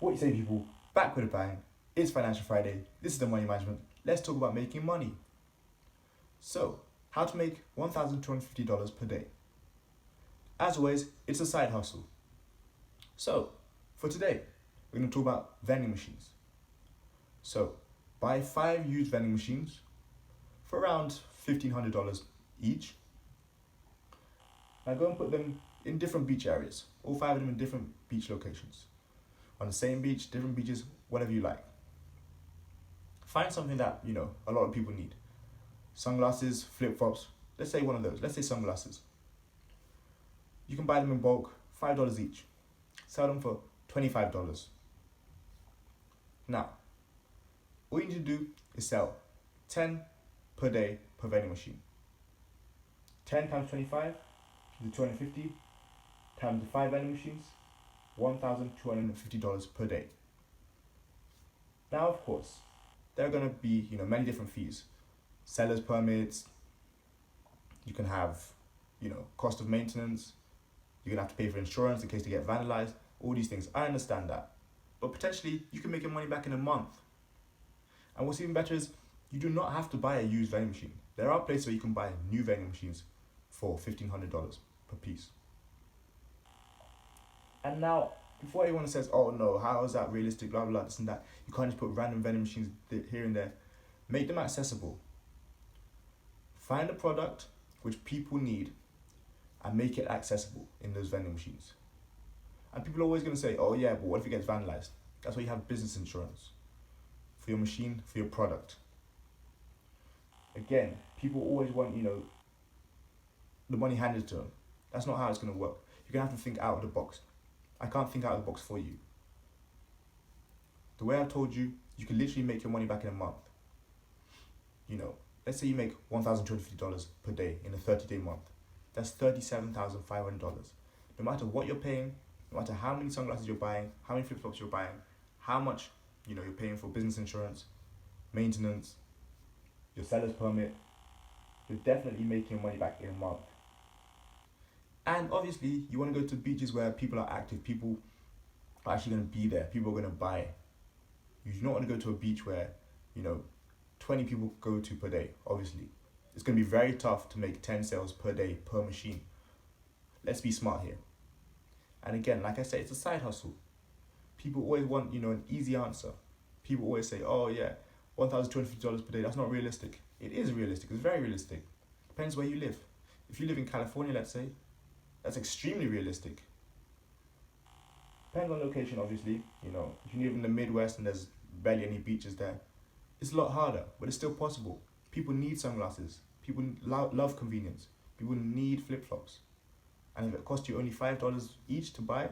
What you say, people? Back with a bang. It's Financial Friday. This is the Money Management. Let's talk about making money. So, how to make $1,250 per day. As always, it's a side hustle. So, for today, we're going to talk about vending machines. So, buy 5 used vending machines for around $1,500 each. Now go and put them in different beach areas. All 5 of them in different beach locations. On the same beach, different beaches, whatever you like. Find something that, a lot of people need. Sunglasses, flip-flops, let's say one of those. Let's say sunglasses. You can buy them in bulk, $5 each. Sell them for $25. Now, all you need to do is sell 10 per day per vending machine. 10 times 25 is 250 times the 5 vending machines, $1,250 per day. Now, of course, there are going to be, many different fees. Seller's permits, you can have, cost of maintenance, you're going to have to pay for insurance in case they get vandalized, all these things. I understand that. But potentially, you can make your money back in a month. And what's even better is, you do not have to buy a used vending machine. There are places where you can buy new vending machines for $1,500 per piece. And now, before anyone says, oh no, how is that realistic, blah, blah, this and that, you can't just put random vending machines here and there. Make them accessible. Find a product which people need and make it accessible in those vending machines. And people are always going to say, oh yeah, but what if it gets vandalized? That's why you have business insurance. For your machine, for your product. Again, people always want, the money handed to them. That's not how it's going to work. You're going to have to think out of the box. I can't think out of the box for you. The way I've told you, you can literally make your money back in a month. Let's say you make $1,250 per day in a 30-day month. That's $37,500. No matter what you're paying, no matter how many sunglasses you're buying, how many flip-flops you're buying, how much you're paying for business insurance, maintenance, your seller's permit, you're definitely making your money back in a month. And obviously, you want to go to beaches where people are active, people are actually going to be there, people are going to buy. You do not want to go to a beach where, 20 people go to per day, obviously. It's going to be very tough to make 10 sales per day per machine. Let's be smart here. And again, like I said, it's a side hustle. People always want, an easy answer. People always say, oh yeah, $1,250 per day, that's not realistic. It is realistic, it's very realistic. Depends where you live. If you live in California, let's say, that's extremely realistic. Depends on location, obviously. If you live in the Midwest and there's barely any beaches there, it's a lot harder, but it's still possible. People need sunglasses. People love convenience. People need flip-flops. And if it costs you only $5 each to buy,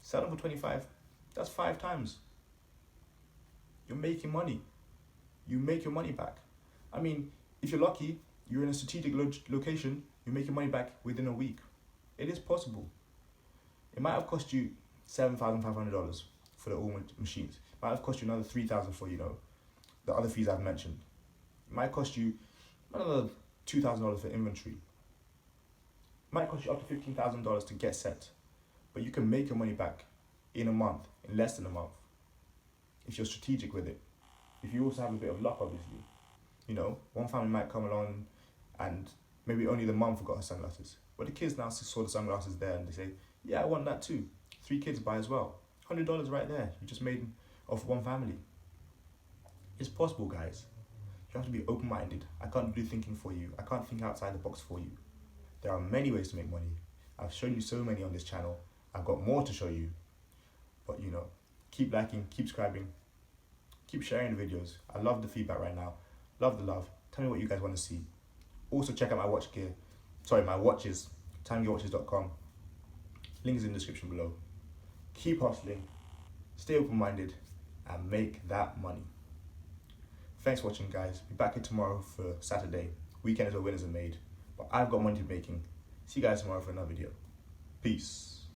sell them for $25. That's 5 times. You're making money. You make your money back. I mean, if you're lucky, you're in a strategic location, you make your money back within a week. It is possible. It might have cost you $7,500 for the all machines. It might have cost you another $3,000 for, the other fees I've mentioned. It might cost you another $2,000 for inventory. It might cost you up to $15,000 to get set. But you can make your money back in a month, in less than a month, if you're strategic with it. If you also have a bit of luck, obviously. One family might come along and maybe only the mum forgot her sunglasses. But the kids now saw the sunglasses there and they say, yeah, I want that too. 3 kids buy as well. $100 right there. You just made off one family. It's possible, guys. You have to be open-minded. I can't do thinking for you. I can't think outside the box for you. There are many ways to make money. I've shown you so many on this channel. I've got more to show you. But keep liking, keep subscribing, keep sharing the videos. I love the feedback right now. Love the love. Tell me what you guys want to see. Also check out my my watches, timegearwatches.com. Link is in the description below. Keep hustling, stay open-minded, and make that money. Thanks for watching, guys. Be back here tomorrow for Saturday. Weekend is where winners are made. But I've got money to making. See you guys tomorrow for another video. Peace.